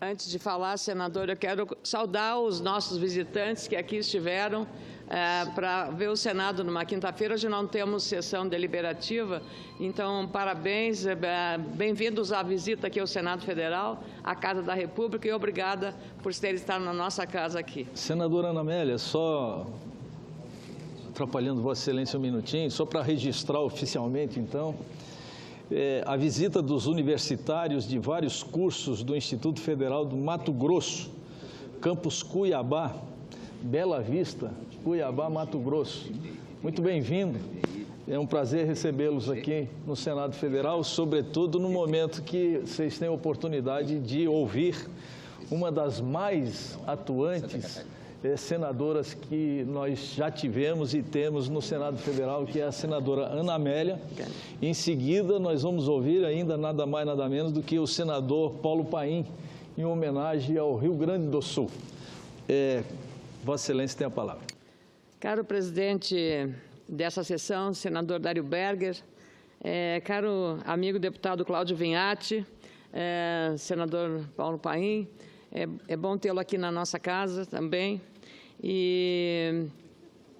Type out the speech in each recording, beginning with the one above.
Antes de falar, senador, eu quero saudar os nossos visitantes que aqui estiveram para ver o Senado numa quinta-feira. Hoje não temos sessão deliberativa, então parabéns, bem-vindos à visita aqui ao Senado Federal, à Casa da República, e obrigada por terem estado na nossa casa aqui. Senadora Ana Amélia, só atrapalhando Vossa Excelência um minutinho, só para registrar oficialmente, então, a visita dos universitários de vários cursos do Instituto Federal do Mato Grosso, campus Cuiabá, Bela Vista, Cuiabá, Mato Grosso. Muito bem-vindo. É um prazer recebê-los aqui no Senado Federal, sobretudo no momento que vocês têm a oportunidade de ouvir uma das mais atuantes senadoras que nós já tivemos e temos no Senado Federal, que é a senadora Ana Amélia. Em seguida, nós vamos ouvir ainda nada mais, nada menos do que o senador Paulo Paim, em homenagem ao Rio Grande do Sul. Vossa Excelência tem a palavra. Caro presidente dessa sessão, senador Dário Berger, caro amigo deputado Cláudio Vinhati, senador Paulo Paim, é bom tê-lo aqui na nossa casa também. E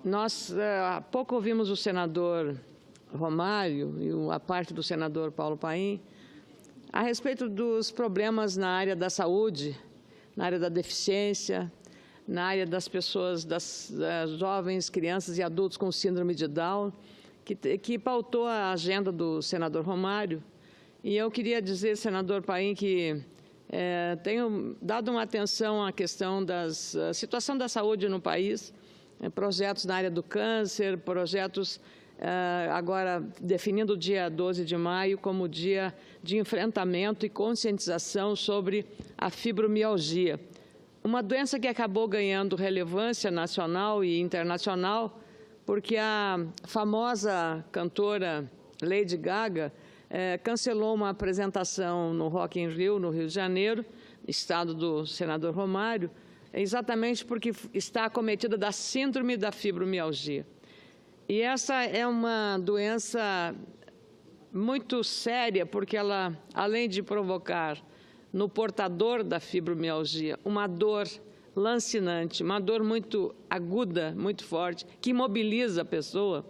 nós, há pouco ouvimos o senador Romário e a parte do senador Paulo Paim a respeito dos problemas na área da saúde, na área da deficiência, na área das pessoas, das jovens, crianças e adultos com síndrome de Down, que pautou a agenda do senador Romário. E eu queria dizer, senador Paim, que tenho dado uma atenção à questão da situação da saúde no país, projetos na área do câncer, projetos agora definindo o dia 12 de maio como dia de enfrentamento e conscientização sobre a fibromialgia, uma doença que acabou ganhando relevância nacional e internacional, porque a famosa cantora Lady Gaga cancelou uma apresentação no Rock in Rio, no Rio de Janeiro, estado do senador Romário, exatamente porque está acometida da síndrome da fibromialgia. E essa é uma doença muito séria, porque ela, além de provocar no portador da fibromialgia uma dor lancinante, uma dor muito aguda, muito forte, que imobiliza a pessoa,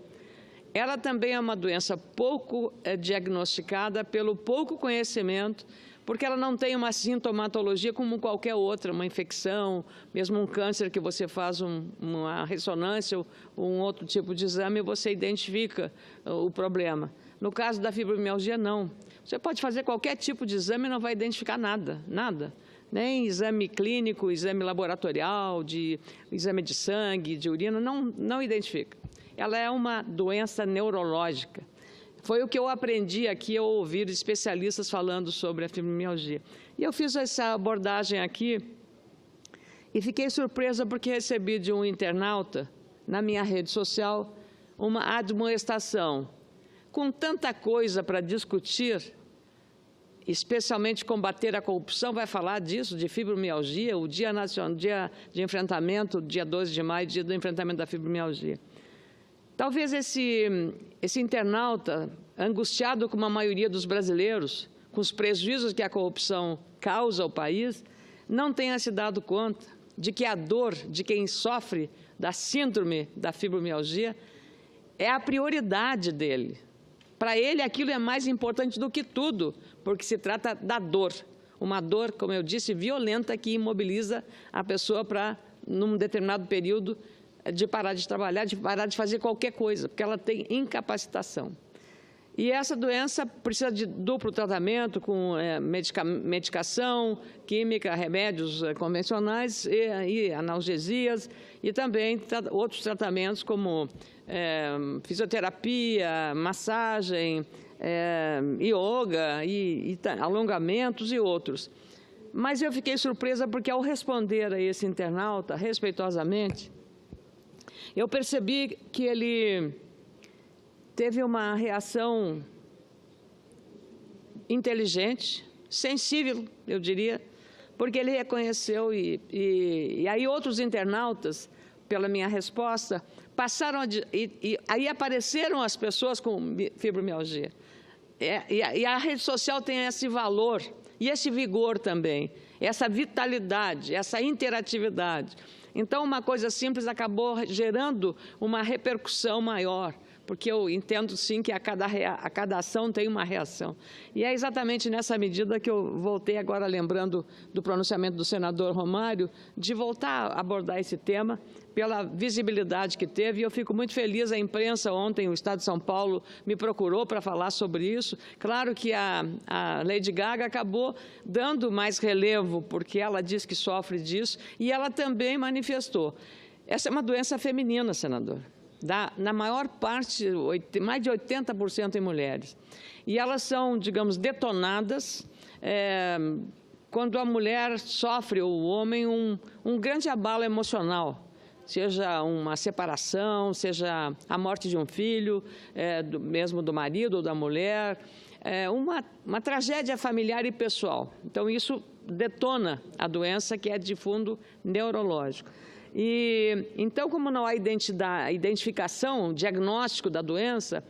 ela também é uma doença pouco diagnosticada pelo pouco conhecimento, porque ela não tem uma sintomatologia como qualquer outra, uma infecção, mesmo um câncer que você faz uma ressonância ou um outro tipo de exame e você identifica o problema. No caso da fibromialgia, não. Você pode fazer qualquer tipo de exame e não vai identificar nada, nada. Nem exame clínico, exame laboratorial, exame de sangue, de urina, não identifica. Ela é uma doença neurológica. Foi o que eu aprendi aqui ao ouvir especialistas falando sobre a fibromialgia. E eu fiz essa abordagem aqui e fiquei surpresa porque recebi de um internauta, na minha rede social, uma admoestação. Com tanta coisa para discutir, especialmente combater a corrupção, vai falar disso, de fibromialgia, o Dia Nacional, dia de enfrentamento, dia 12 de maio, dia do enfrentamento da fibromialgia. Talvez esse internauta, angustiado como a maioria dos brasileiros, com os prejuízos que a corrupção causa ao país, não tenha se dado conta de que a dor de quem sofre da síndrome da fibromialgia é a prioridade dele. Para ele, aquilo é mais importante do que tudo, porque se trata da dor. Uma dor, como eu disse, violenta, que imobiliza a pessoa para, num determinado período, de parar de trabalhar, de parar de fazer qualquer coisa, porque ela tem incapacitação. E essa doença precisa de duplo tratamento, com medicação, química, remédios convencionais e analgesias, e também outros tratamentos como fisioterapia, massagem, yoga, e alongamentos e outros. Mas eu fiquei surpresa porque, ao responder a esse internauta, respeitosamente, eu percebi que ele teve uma reação inteligente, sensível, eu diria, porque ele reconheceu e aí outros internautas, pela minha resposta, passaram aí apareceram as pessoas com fibromialgia. E a rede social tem esse valor e esse vigor também. essa vitalidade, essa interatividade. Então, uma coisa simples acabou gerando uma repercussão maior, porque eu entendo, sim, que a cada ação tem uma reação. E é exatamente nessa medida que eu voltei agora, lembrando do pronunciamento do senador Romário, de voltar a abordar esse tema pela visibilidade que teve. E eu fico muito feliz, a imprensa ontem, o Estado de São Paulo, me procurou para falar sobre isso. Claro que a Lady Gaga acabou dando mais relevo, porque ela diz que sofre disso, e ela também manifestou. Essa é uma doença feminina, senador. Na maior parte, mais de 80% em mulheres. E elas são, digamos, detonadas quando a mulher sofre, ou o homem, um grande abalo emocional, seja uma separação, seja a morte de um filho, mesmo do marido ou da mulher, uma tragédia familiar e pessoal. Então, isso detona a doença, que é de fundo neurológico. E, então, como não há identificação, diagnóstico da doença,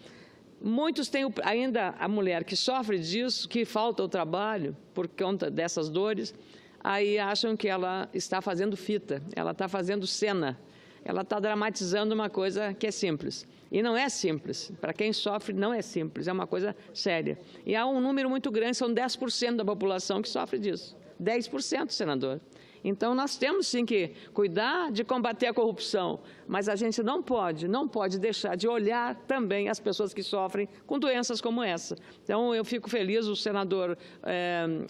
muitos têm ainda a mulher que sofre disso, que falta o trabalho por conta dessas dores, aí acham que ela está fazendo fita, ela está fazendo cena, ela está dramatizando uma coisa que é simples. E não é simples, para quem sofre não é simples, é uma coisa séria. E há um número muito grande, são 10% da população que sofre disso. 10%, senador. Então, nós temos, sim, que cuidar de combater a corrupção, mas a gente não pode deixar de olhar também as pessoas que sofrem com doenças como essa. Então, eu fico feliz, o senador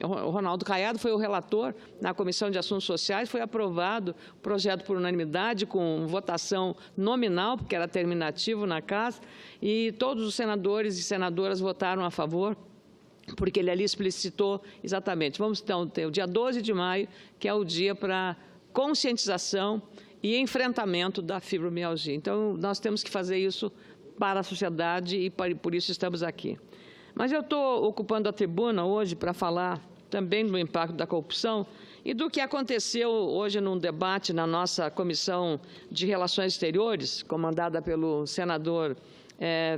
Ronaldo Caiado foi o relator na Comissão de Assuntos Sociais, foi aprovado o projeto por unanimidade, com votação nominal, porque era terminativo na Casa, e todos os senadores e senadoras votaram a favor, porque ele ali explicitou exatamente. Vamos, então, ter o dia 12 de maio, que é o dia para conscientização e enfrentamento da fibromialgia. Então, nós temos que fazer isso para a sociedade e por isso estamos aqui. Mas eu estou ocupando a tribuna hoje para falar também do impacto da corrupção e do que aconteceu hoje num debate na nossa Comissão de Relações Exteriores, comandada pelo senador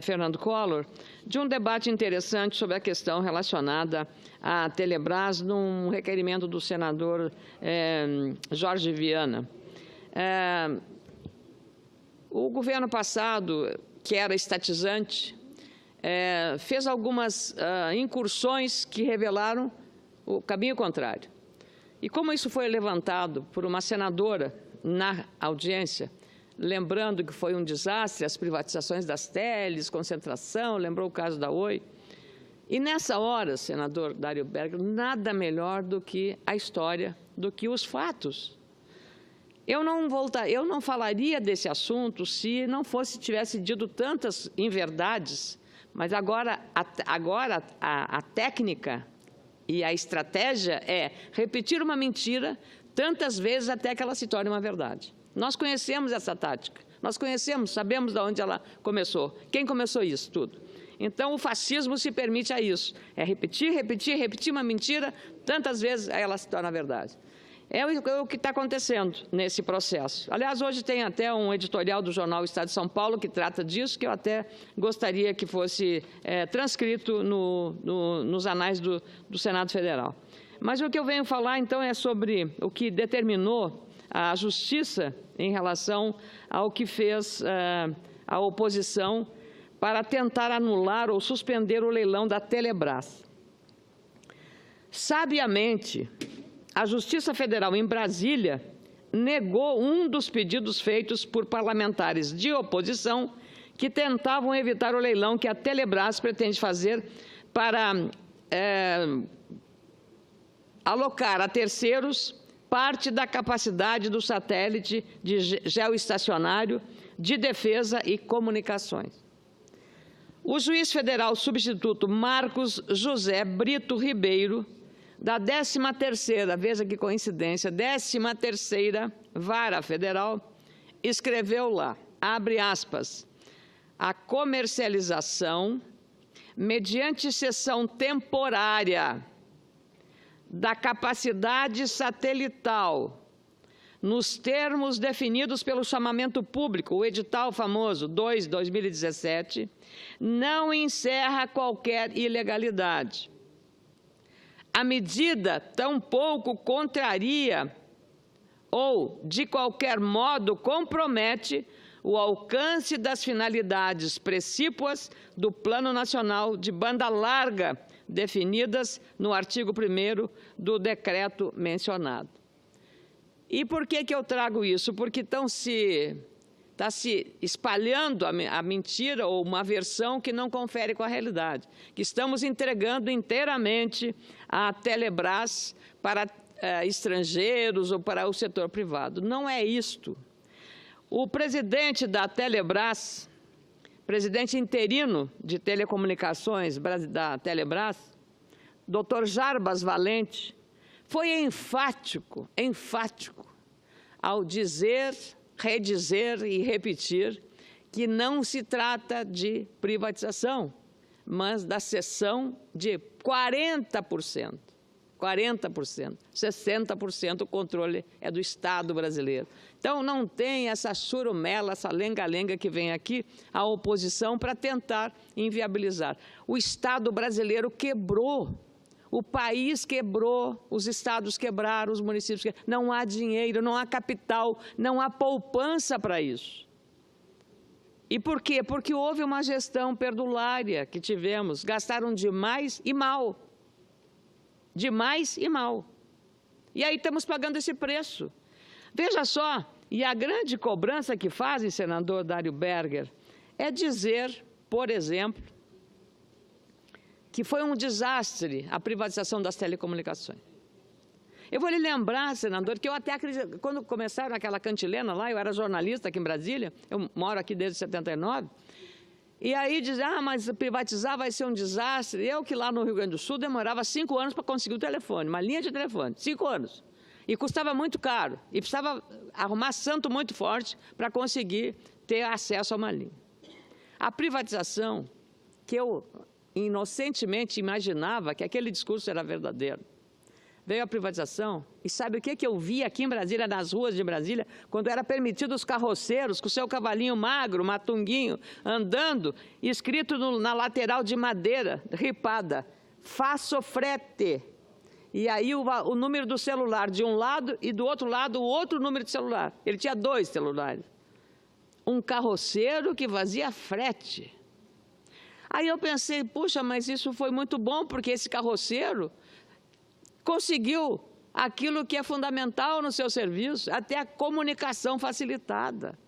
Fernando Collor, de um debate interessante sobre a questão relacionada à Telebrás, num requerimento do senador Jorge Viana. O governo passado, que era estatizante, fez algumas incursões que revelaram o caminho contrário. E como isso foi levantado por uma senadora na audiência, lembrando que foi um desastre, as privatizações das teles, concentração, lembrou o caso da Oi. E nessa hora, senador Dário Berger, nada melhor do que a história, do que os fatos. Eu não falaria desse assunto se não tivesse dito tantas inverdades, mas agora a técnica e a estratégia é repetir uma mentira tantas vezes até que ela se torne uma verdade. Nós conhecemos essa tática, nós conhecemos, sabemos de onde ela começou, quem começou isso tudo. Então, o fascismo se permite a isso, é repetir uma mentira, tantas vezes ela se torna verdade. É o que está acontecendo nesse processo. Aliás, hoje tem até um editorial do jornal Estado de São Paulo que trata disso, que eu até gostaria que fosse transcrito nos anais do Senado Federal. Mas o que eu venho falar, então, é sobre o que determinou a Justiça em relação ao que fez a oposição para tentar anular ou suspender o leilão da Telebrás. Sabiamente, a Justiça Federal em Brasília negou um dos pedidos feitos por parlamentares de oposição que tentavam evitar o leilão que a Telebrás pretende fazer para alocar a terceiros parte da capacidade do satélite de geoestacionário de defesa e comunicações. O juiz federal substituto Marcos José Brito Ribeiro, da 13ª, veja que coincidência, 13ª Vara Federal, escreveu lá, abre aspas, a comercialização, mediante cessão temporária da capacidade satelital, nos termos definidos pelo chamamento público, o edital famoso 2/2017, não encerra qualquer ilegalidade. a medida tampouco contraria ou, de qualquer modo, compromete o alcance das finalidades precípuas do Plano Nacional de Banda Larga, definidas no artigo 1º do decreto mencionado. E por que eu trago isso? Porque está se espalhando a mentira ou uma versão que não confere com a realidade, que estamos entregando inteiramente a Telebrás para estrangeiros ou para o setor privado. Não é isto. O presidente da Telebrás, presidente interino de telecomunicações da Telebrás, Dr. Jarbas Valente, foi enfático ao dizer, redizer e repetir que não se trata de privatização, mas da cessão de 40%. 40%, 60% o controle é do Estado brasileiro. Então, não tem essa churumela, essa lenga-lenga que vem aqui, a oposição, para tentar inviabilizar. O Estado brasileiro quebrou, o país quebrou, os estados quebraram, os municípios quebraram. Não há dinheiro, não há capital, não há poupança para isso. E por quê? Porque houve uma gestão perdulária que tivemos, gastaram demais e mal. Demais e mal. E aí estamos pagando esse preço. Veja só, e a grande cobrança que fazem, senador Dário Berger, é dizer, por exemplo, que foi um desastre a privatização das telecomunicações. Eu vou lhe lembrar, senador, que eu até acredito, quando começaram aquela cantilena lá, eu era jornalista aqui em Brasília, eu moro aqui desde 79, e aí diz, mas privatizar vai ser um desastre. Eu que lá no Rio Grande do Sul demorava 5 anos para conseguir o telefone, uma linha de telefone, 5 anos. E custava muito caro, e precisava arrumar santo muito forte para conseguir ter acesso a uma linha. A privatização, que eu inocentemente imaginava que aquele discurso era verdadeiro, veio a privatização, e sabe o que eu vi aqui em Brasília, nas ruas de Brasília, quando era permitido os carroceiros, com o seu cavalinho magro, matunguinho, andando, escrito na lateral de madeira, ripada, faço frete. E aí o número do celular de um lado e do outro lado o outro número de celular. Ele tinha 2 celulares. Um carroceiro que fazia frete. Aí eu pensei, puxa, mas isso foi muito bom, porque esse carroceiro conseguiu aquilo que é fundamental no seu serviço, até a comunicação facilitada.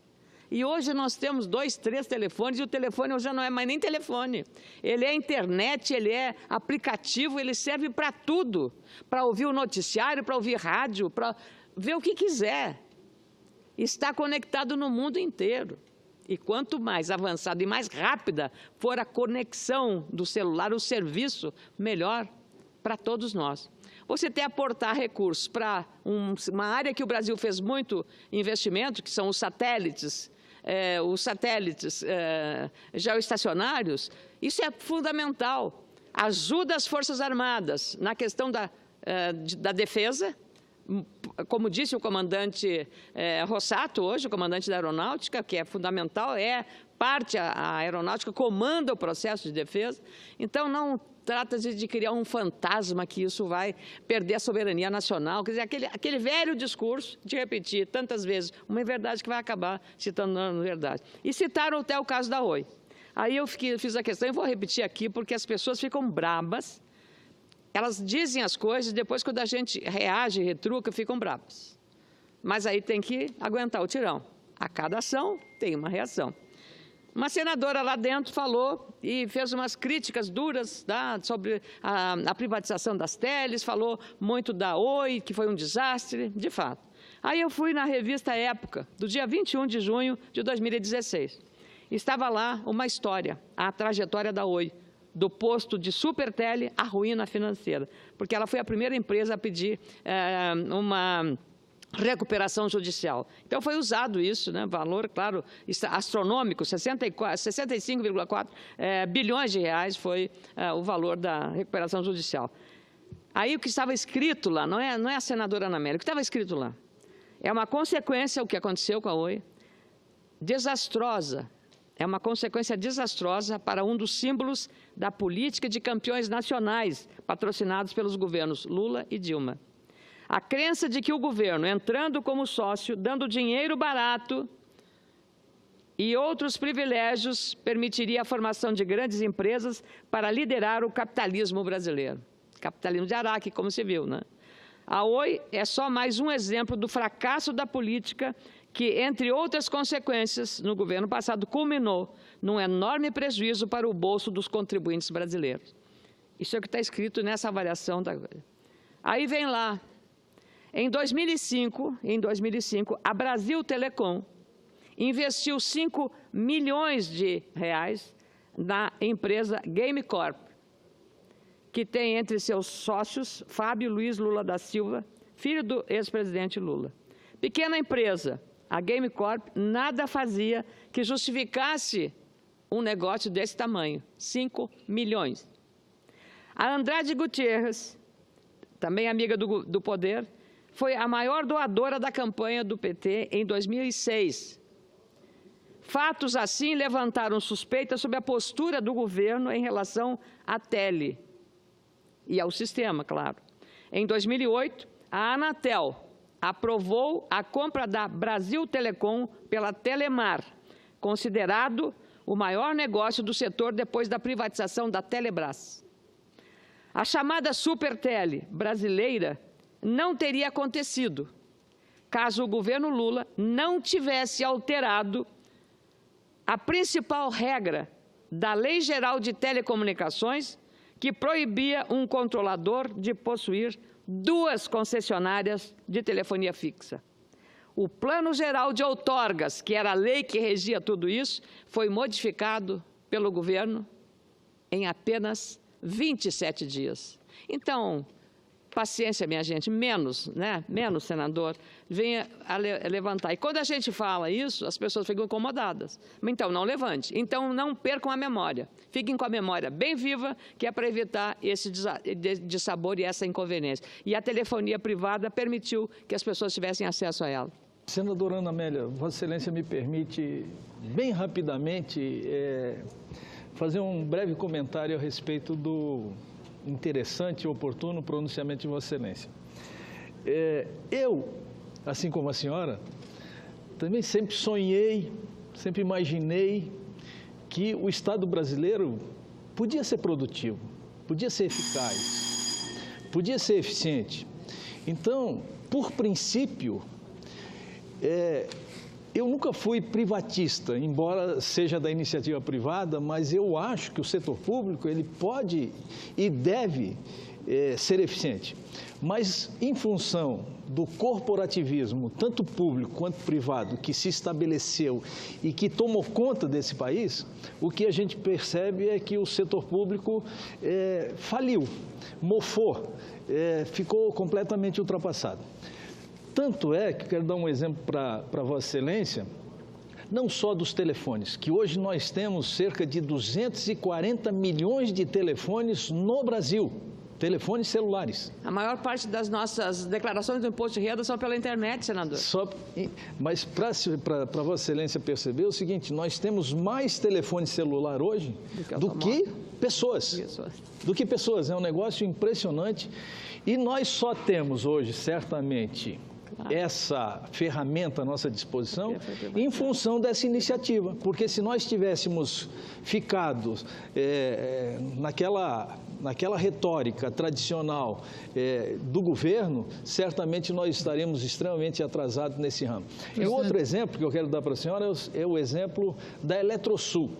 E hoje nós temos 2, 3 telefones, e o telefone já não é mais nem telefone. Ele é internet, ele é aplicativo, ele serve para tudo. Para ouvir o noticiário, para ouvir rádio, para ver o que quiser. Está conectado no mundo inteiro. E quanto mais avançada e mais rápida for a conexão do celular, o serviço, melhor para todos nós. Você tem que aportar recursos para uma área que o Brasil fez muito investimento, que são os satélites geoestacionários. Isso é fundamental. Ajuda as Forças Armadas na questão da defesa. Como disse o comandante Rossato hoje, o comandante da Aeronáutica, que é fundamental, a aeronáutica comanda o processo de defesa. Então, não trata-se de criar um fantasma que isso vai perder a soberania nacional. Quer dizer, aquele velho discurso de repetir tantas vezes uma verdade que vai acabar se tornando verdade. E citaram até o caso da Oi. Aí eu fiz a questão e vou repetir aqui, porque as pessoas ficam brabas. Elas dizem as coisas e depois, quando a gente reage, retruca, ficam bravas. Mas aí tem que aguentar o tirão. A cada ação tem uma reação. Uma senadora lá dentro falou e fez umas críticas duras sobre a privatização das teles, falou muito da Oi, que foi um desastre, de fato. Aí eu fui na revista Época, do dia 21 de junho de 2016. Estava lá uma história, a trajetória da Oi, do posto de Supertele à ruína financeira, porque ela foi a primeira empresa a pedir uma recuperação judicial. Então, foi usado isso, né, valor, claro, astronômico, 65,4 bilhões de reais foi o valor da recuperação judicial. Aí, o que estava escrito lá, não é a senadora Ana Amélia, o que estava escrito lá, é uma consequência, o que aconteceu com a Oi, desastrosa, é uma consequência desastrosa para um dos símbolos da política de campeões nacionais patrocinados pelos governos Lula e Dilma. A crença de que o governo, entrando como sócio, dando dinheiro barato e outros privilégios, permitiria a formação de grandes empresas para liderar o capitalismo brasileiro. Capitalismo de Araque, como se viu, né? A Oi é só mais um exemplo do fracasso da política que, entre outras consequências, no governo passado, culminou num enorme prejuízo para o bolso dos contribuintes brasileiros. Isso é o que está escrito nessa avaliação. Aí vem lá, em 2005, a Brasil Telecom investiu 5 milhões de reais na empresa Gamecorp, que tem entre seus sócios Fábio Luiz Lula da Silva, filho do ex-presidente Lula. Pequena empresa, a Gamecorp nada fazia que justificasse um negócio desse tamanho, 5 milhões. A Andrade Gutierrez, também amiga do poder, foi a maior doadora da campanha do PT em 2006. Fatos assim levantaram suspeitas sobre a postura do governo em relação à Tele e ao sistema, claro. Em 2008, a Anatel aprovou a compra da Brasil Telecom pela Telemar, considerado o maior negócio do setor depois da privatização da Telebrás. A chamada Supertele brasileira não teria acontecido caso o governo Lula não tivesse alterado a principal regra da Lei Geral de Telecomunicações, que proibia um controlador de possuir 2 concessionárias de telefonia fixa. O Plano Geral de Outorgas, que era a lei que regia tudo isso, foi modificado pelo governo em apenas 27 dias. Então, paciência, minha gente, menos, né? Menos, senador, venha a levantar. E quando a gente fala isso, as pessoas ficam incomodadas. Então, não levante. Então, não percam a memória. Fiquem com a memória bem viva, que é para evitar esse dissabor e essa inconveniência. E a telefonia privada permitiu que as pessoas tivessem acesso a ela. Senadora Ana Amélia, Vossa Excelência me permite, bem rapidamente, fazer um breve comentário a respeito do interessante e oportuno pronunciamento de Vossa Excelência. Eu, assim como a senhora, também sempre sonhei, sempre imaginei que o Estado brasileiro podia ser produtivo, podia ser eficaz, podia ser eficiente. Então, por princípio, eu nunca fui privatista, embora seja da iniciativa privada, mas eu acho que o setor público ele pode e deve ser eficiente. Mas, em função do corporativismo, tanto público quanto privado, que se estabeleceu e que tomou conta desse país, o que a gente percebe é que o setor público faliu, mofou, ficou completamente ultrapassado. Tanto é que quero dar um exemplo para Vossa Excelência, não só dos telefones, que hoje nós temos cerca de 240 milhões de telefones no Brasil, telefones celulares. A maior parte das nossas declarações do imposto de renda são pela internet, senador. Mas para Vossa Excelência perceber o seguinte, nós temos mais telefone celular hoje do que pessoas. Do que pessoas, é um negócio impressionante. E nós só temos hoje, certamente, essa ferramenta à nossa disposição em função dessa iniciativa, porque se nós tivéssemos ficado naquela retórica tradicional do governo, certamente nós estaremos extremamente atrasados nesse ramo. E outro exemplo que eu quero dar para a senhora é o exemplo da Eletrosul.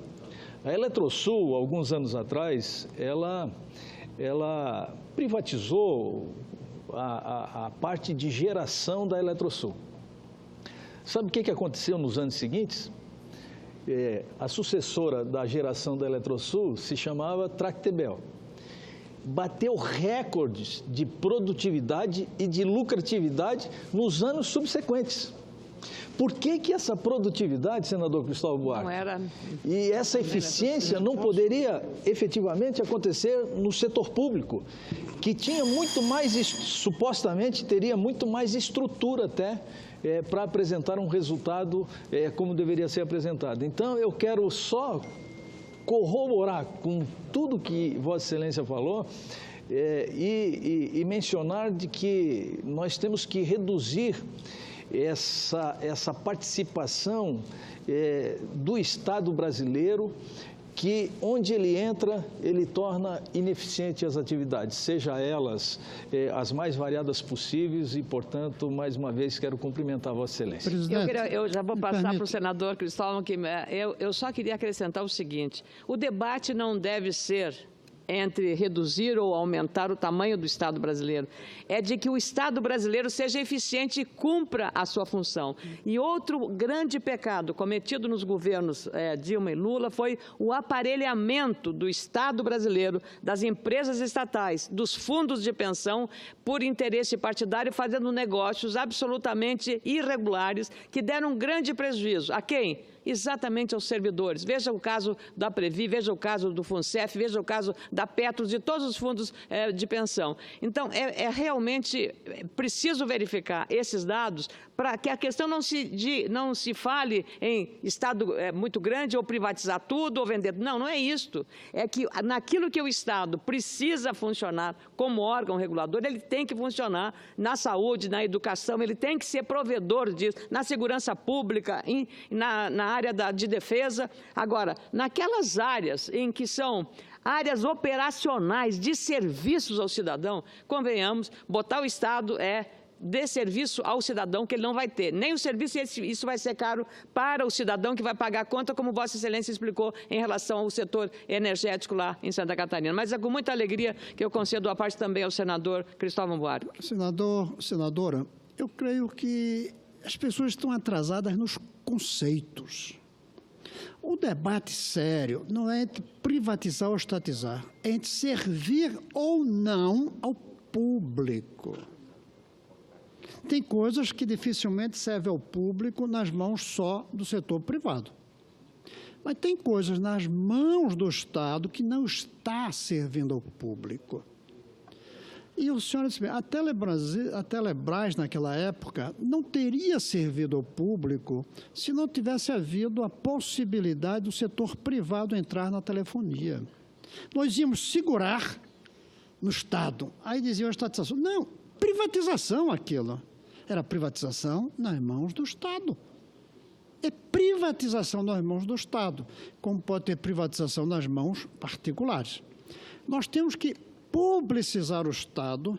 A Eletrosul, alguns anos atrás, ela privatizou a parte de geração da Eletrosul. Sabe o que aconteceu nos anos seguintes? A sucessora da geração da Eletrosul se chamava Tractebel. Bateu recordes de produtividade e de lucratividade nos anos subsequentes. por que essa produtividade, senador Cristóvão Buarque, Não era... e essa eficiência não poderia efetivamente acontecer no setor público, que tinha muito mais, supostamente teria muito mais estrutura até, para apresentar um resultado como deveria ser apresentado. Então, eu quero só corroborar com tudo que Vossa Excelência falou e mencionar de que nós temos que reduzir essa participação do Estado brasileiro, que onde ele entra, ele torna ineficiente as atividades, seja elas as mais variadas possíveis e, portanto, mais uma vez, quero cumprimentar Vossa Excelência. Eu já vou passar para o senador Cristóvão, que eu só queria acrescentar o seguinte: o debate não deve ser entre reduzir ou aumentar o tamanho do Estado brasileiro, é de que o Estado brasileiro seja eficiente e cumpra a sua função. E outro grande pecado cometido nos governos Dilma e Lula foi o aparelhamento do Estado brasileiro, das empresas estatais, dos fundos de pensão, por interesse partidário, fazendo negócios absolutamente irregulares que deram um grande prejuízo. A quem? Exatamente aos servidores. Veja o caso da Previ, veja o caso do FUNCEF, veja o caso da Petros, de todos os fundos de pensão. Então, realmente preciso verificar esses dados para que a questão não se fale em Estado muito grande, ou privatizar tudo, ou vender. Não, não é isto. É que naquilo que o Estado precisa funcionar como órgão regulador, ele tem que funcionar na saúde, na educação, ele tem que ser provedor disso, na segurança pública, na área de defesa. Agora, naquelas áreas em que são áreas operacionais de serviços ao cidadão, convenhamos, botar o Estado de serviço ao cidadão, que ele não vai ter. Nem o serviço, isso vai ser caro para o cidadão que vai pagar a conta, como Vossa Excelência explicou em relação ao setor energético lá em Santa Catarina. Mas é com muita alegria que eu concedo a parte também ao senador Cristóvão Buarque. Senadora, eu creio que as pessoas estão atrasadas nos conceitos. O debate sério não é entre privatizar ou estatizar, é entre servir ou não ao público. Tem coisas que dificilmente servem ao público nas mãos só do setor privado. Mas tem coisas nas mãos do Estado que não está servindo ao público. E o senhor disse, a Telebrás, naquela época, não teria servido ao público se não tivesse havido a possibilidade do setor privado entrar na telefonia. Nós íamos segurar no Estado. Aí diziam a estatização. Não, privatização aquilo. Era privatização nas mãos do Estado. É privatização nas mãos do Estado, como pode ter privatização nas mãos particulares. Nós temos que publicizar o Estado,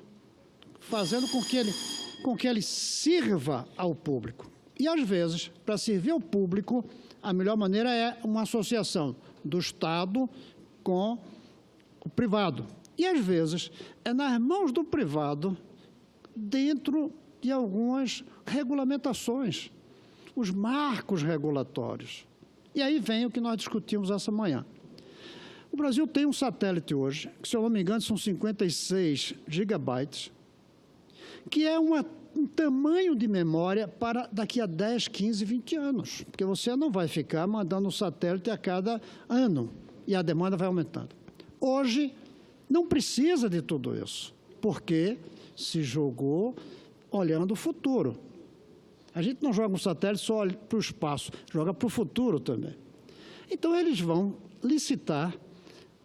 fazendo com que ele sirva ao público. E, às vezes, para servir ao público, a melhor maneira é uma associação do Estado com o privado. E, às vezes, é nas mãos do privado, dentro de algumas regulamentações, os marcos regulatórios. E aí vem o que nós discutimos essa manhã. O Brasil tem um satélite hoje, que, se eu não me engano, são 56 gigabytes, que é um tamanho de memória para daqui a 10, 15, 20 anos, porque você não vai ficar mandando o satélite a cada ano e a demanda vai aumentando. Hoje, não precisa de tudo isso, porque se jogou olhando o futuro. A gente não joga um satélite só para o espaço, joga para o futuro também. Então, eles vão licitar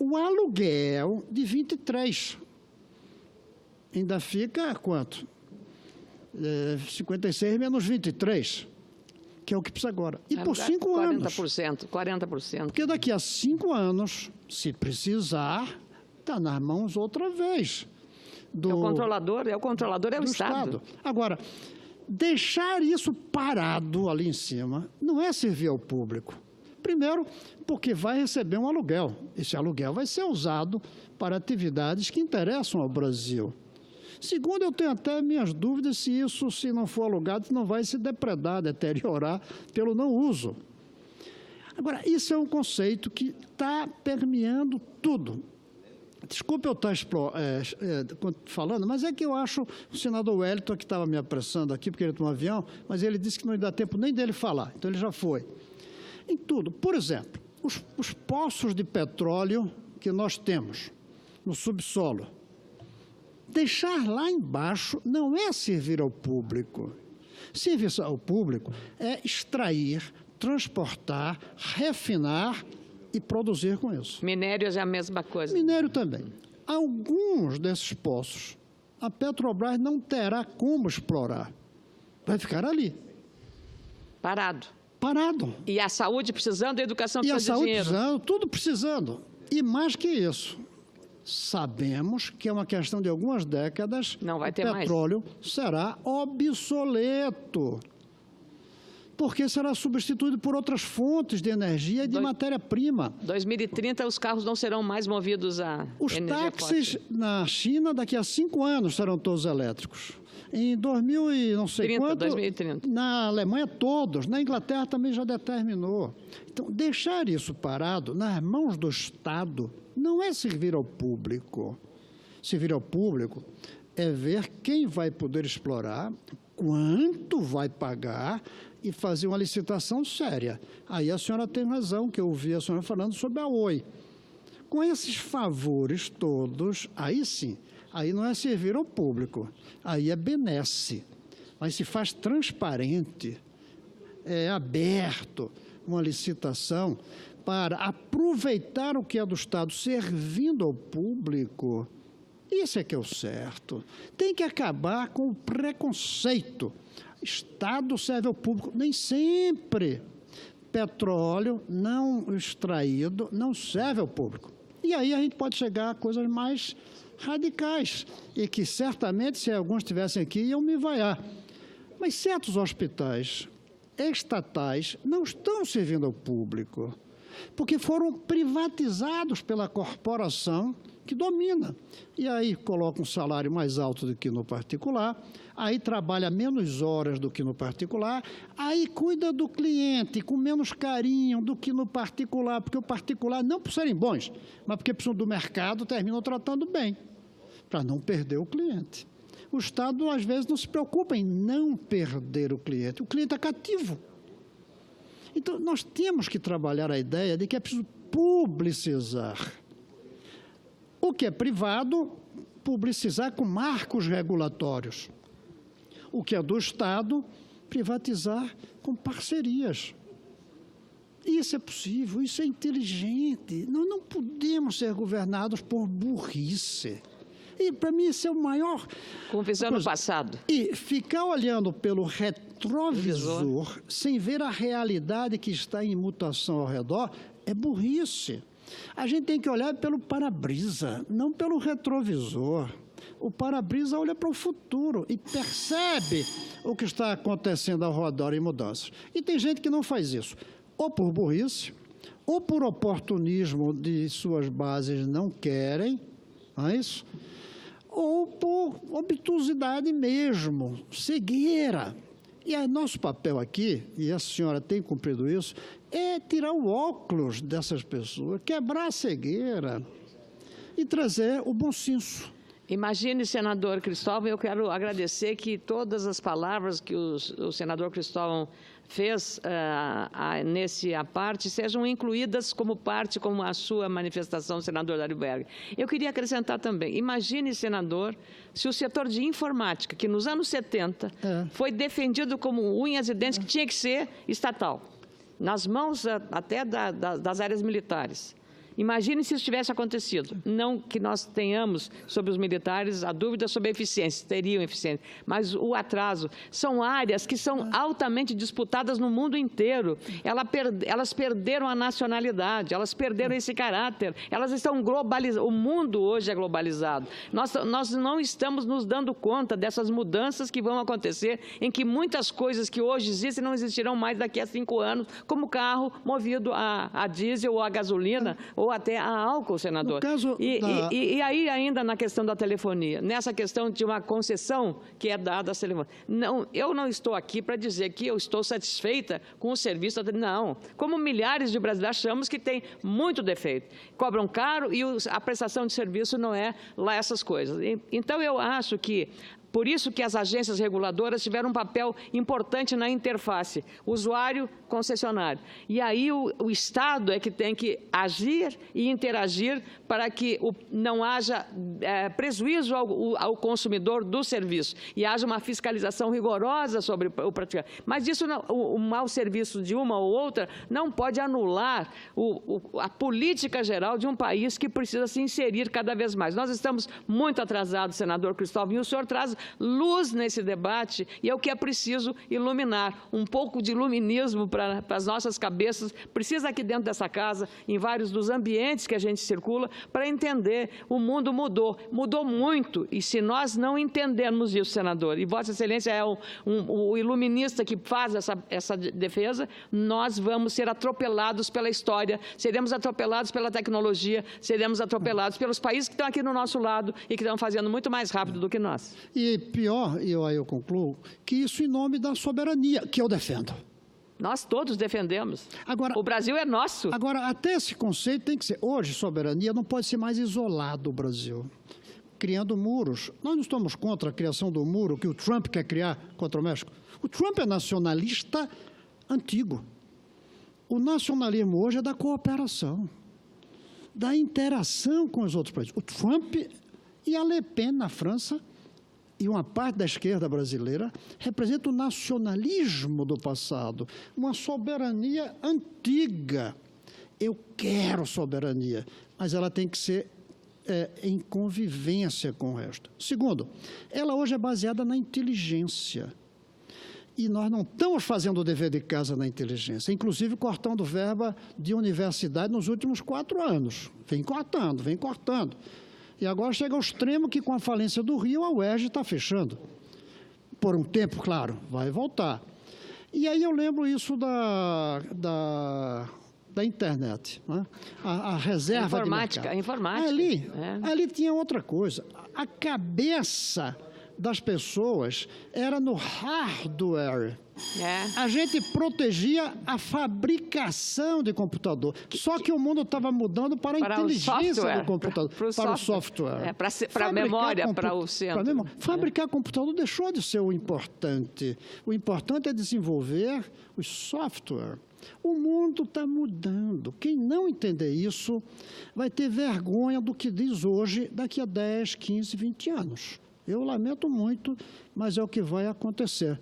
o aluguel de 23. Ainda fica quanto? 56 menos 23, que é o que precisa agora. E por 5 anos. 40%. Porque daqui a 5 anos, se precisar, está nas mãos outra vez. O controlador é o Estado. Agora, deixar isso parado ali em cima não é servir ao público. Primeiro, porque vai receber um aluguel. Esse aluguel vai ser usado para atividades que interessam ao Brasil. Segundo, eu tenho até minhas dúvidas se isso, se não for alugado, não vai se depredar, deteriorar pelo não uso. Agora, isso é um conceito que está permeando tudo. Desculpe eu estar falando, mas é que eu acho o senador Wellington, que estava me apressando aqui, porque ele está no avião, mas ele disse que não ia dar tempo nem dele falar, então ele já foi. Em tudo, por exemplo, os poços de petróleo que nós temos no subsolo, deixar lá embaixo não é servir ao público. Servir ao público é extrair, transportar, refinar e produzir com isso. Minérios é a mesma coisa. Minério também. Alguns desses poços, a Petrobras não terá como explorar. Vai ficar ali. Parado. Parado. E a saúde precisando, a educação precisando de dinheiro. E a saúde precisando, tudo precisando. E mais que isso, sabemos que é uma questão de algumas décadas, não vai ter o petróleo será obsoleto. Porque será substituído por outras fontes de energia e de matéria-prima. 2030, os carros não serão mais movidos a Os energia táxis fóssil. na China, daqui a 5 anos, serão todos elétricos. Em 2000 e não sei 2030. Na Alemanha todos, na Inglaterra também já determinou. Então, deixar isso parado nas mãos do Estado não é servir ao público. Servir ao público é ver quem vai poder explorar, quanto vai pagar e fazer uma licitação séria. Aí a senhora tem razão, que eu ouvi a senhora falando sobre a Oi. Com esses favores todos, aí sim, aí não é servir ao público, aí é benesse. Mas se faz transparente, é aberto uma licitação para aproveitar o que é do Estado, servindo ao público, isso é que é o certo. Tem que acabar com o preconceito. Estado serve ao público, nem sempre. Petróleo não extraído não serve ao público. E aí a gente pode chegar a coisas mais radicais, e que certamente, se alguns estivessem aqui, iam me vaiar. Mas certos hospitais estatais não estão servindo ao público, porque foram privatizados pela corporação que domina. E aí coloca um salário mais alto do que no particular, aí trabalha menos horas do que no particular, aí cuida do cliente com menos carinho do que no particular, porque o particular, não por serem bons, mas porque precisam do mercado, terminam tratando bem, para não perder o cliente. O Estado, às vezes, não se preocupa em não perder o cliente é cativo. Então, nós temos que trabalhar a ideia de que é preciso publicizar. O que é privado, publicizar com marcos regulatórios. O que é do Estado, privatizar com parcerias. Isso é possível, isso é inteligente. Nós não podemos ser governados por burrice. E, para mim, esse é o maior... Com visão no passado. E ficar olhando pelo retrovisor, sem ver a realidade que está em mutação ao redor, é burrice. A gente tem que olhar pelo para-brisa, não pelo retrovisor. O para-brisa olha para o futuro e percebe o que está acontecendo ao redor em mudanças. E tem gente que não faz isso, ou por burrice, ou por oportunismo de suas bases não querem, não é isso? Ou por obtusidade mesmo, cegueira. E nosso papel aqui, e a senhora tem cumprido isso, é tirar o óculos dessas pessoas, quebrar a cegueira e trazer o bom senso. Imagine, senador Cristóvão, eu quero agradecer que todas as palavras que o senador Cristóvão fez nesse parte sejam incluídas como parte, como a sua manifestação, senador Dário Berger. Eu queria acrescentar também, imagine, senador, se o setor de informática, que nos anos 70 foi defendido como unhas e dentes, que tinha que ser estatal, nas mãos até das áreas militares. Imagine se isso tivesse acontecido. Não que nós tenhamos sobre os militares a dúvida sobre a eficiência, teriam eficiência, mas o atraso. São áreas que são altamente disputadas no mundo inteiro. Elas perderam a nacionalidade, elas perderam esse caráter, elas estão globalizadas. O mundo hoje é globalizado. Nós não estamos nos dando conta dessas mudanças que vão acontecer, em que muitas coisas que hoje existem não existirão mais daqui a 5 anos, como carro movido a diesel ou a gasolina, ou ou até a álcool, senador. No caso e aí ainda na questão da telefonia, nessa questão de uma concessão que é dada às telefonias. Não, eu não estou aqui para dizer que eu estou satisfeita com o serviço. Não, como milhares de brasileiros achamos que tem muito defeito. Cobram caro e a prestação de serviço não é lá essas coisas. Então, eu acho que por isso que as agências reguladoras tiveram um papel importante na interface, usuário-concessionário. E aí o Estado é que tem que agir e interagir para que não haja prejuízo ao consumidor do serviço e haja uma fiscalização rigorosa sobre o praticante. Mas isso, o mau serviço de uma ou outra não pode anular a política geral de um país que precisa se inserir cada vez mais. Nós estamos muito atrasados, senador Cristóvão, e o senhor traz luz nesse debate, e é o que é preciso iluminar, um pouco de iluminismo para as nossas cabeças, precisa aqui dentro dessa casa, em vários dos ambientes que a gente circula, para entender, o mundo mudou muito, e se nós não entendermos isso, senador, e Vossa Excelência é o iluminista que faz essa defesa, nós vamos ser atropelados pela história, seremos atropelados pela tecnologia, seremos atropelados pelos países que estão aqui no nosso lado e que estão fazendo muito mais rápido do que nós. E pior, e aí eu concluo, que isso em nome da soberania, que eu defendo. Nós todos defendemos. Agora, o Brasil é nosso. Agora, até esse conceito tem que ser... Hoje, soberania não pode ser mais isolado o Brasil, criando muros. Nós não estamos contra a criação do muro que o Trump quer criar contra o México. O Trump é nacionalista antigo. O nacionalismo hoje é da cooperação, da interação com os outros países. O Trump e a Le Pen na França e uma parte da esquerda brasileira representa o nacionalismo do passado, uma soberania antiga. Eu quero soberania, mas ela tem que ser em convivência com o resto. Segundo, ela hoje é baseada na inteligência. E nós não estamos fazendo o dever de casa na inteligência, inclusive cortando verba de universidade nos últimos 4 anos. Vem cortando. E agora chega ao extremo que, com a falência do Rio, a UERJ está fechando. Por um tempo, claro, vai voltar. E aí eu lembro isso da internet, né? A reserva de mercado. A informática. Ali tinha outra coisa. A cabeça das pessoas era no hardware. A gente protegia a fabricação de computador. Só que o mundo estava mudando para a inteligência do computador, para o software. Para a memória, para o centro. Fabricar computador deixou de ser o importante. O importante é desenvolver o software. O mundo está mudando. Quem não entender isso vai ter vergonha do que diz hoje, daqui a 10, 15, 20 anos. Eu lamento muito, mas é o que vai acontecer,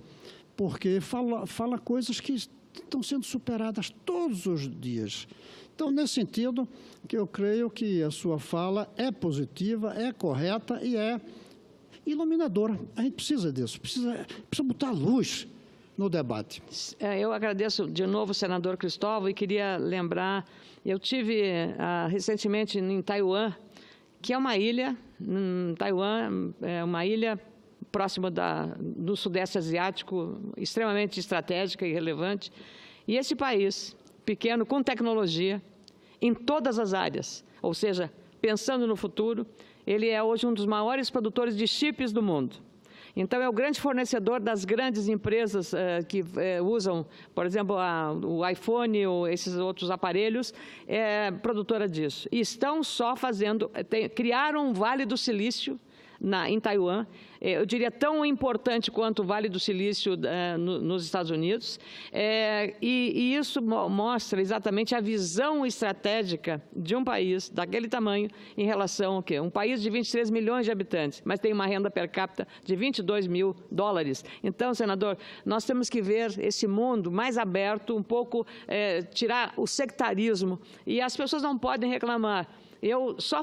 porque fala coisas que estão sendo superadas todos os dias. Então, nesse sentido, que eu creio que a sua fala é positiva, é correta e é iluminadora. A gente precisa disso, precisa botar luz no debate. Eu agradeço de novo, senador Cristóvão, e queria lembrar, eu tive recentemente em Taiwan, que é uma ilha, Taiwan é uma ilha próxima do Sudeste Asiático, extremamente estratégica e relevante. E esse país, pequeno, com tecnologia, em todas as áreas, ou seja, pensando no futuro, ele é hoje um dos maiores produtores de chips do mundo. Então, é o grande fornecedor das grandes empresas que usam, por exemplo, o iPhone ou esses outros aparelhos, é produtora disso. E estão só criaram um Vale do Silício em Taiwan, eu diria tão importante quanto o Vale do Silício nos Estados Unidos, e isso mostra exatamente a visão estratégica de um país daquele tamanho em relação ao quê? Um país de 23 milhões de habitantes, mas tem uma renda per capita de $22 mil. Então, senador, nós temos que ver esse mundo mais aberto, um pouco tirar o sectarismo, e as pessoas não podem reclamar. Eu só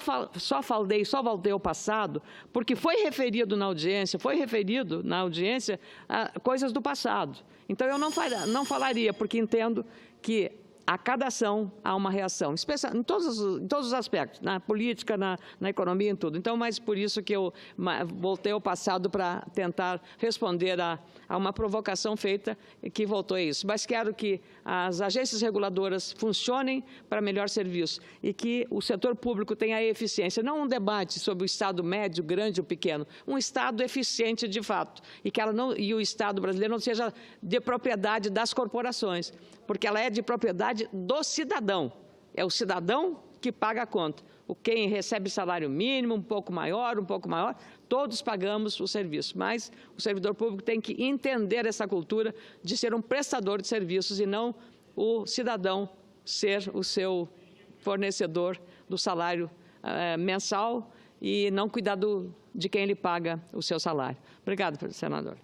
voltei ao passado porque foi referido na audiência coisas do passado. Então, eu não falaria, porque entendo que a cada ação há uma reação, em todos os aspectos, na política, na economia, em tudo. Então, mas por isso que eu voltei ao passado para tentar responder a uma provocação feita que voltou a isso. Mas quero que as agências reguladoras funcionem para melhor serviço e que o setor público tenha eficiência, não um debate sobre o Estado médio, grande ou pequeno, um Estado eficiente de fato, e o Estado brasileiro não seja de propriedade das corporações, porque ela é de propriedade do cidadão. É o cidadão que paga a conta. Quem recebe salário mínimo, um pouco maior, todos pagamos o serviço. Mas o servidor público tem que entender essa cultura de ser um prestador de serviços e não o cidadão ser o seu fornecedor do salário mensal e não cuidar de quem lhe paga o seu salário. Obrigado, senador.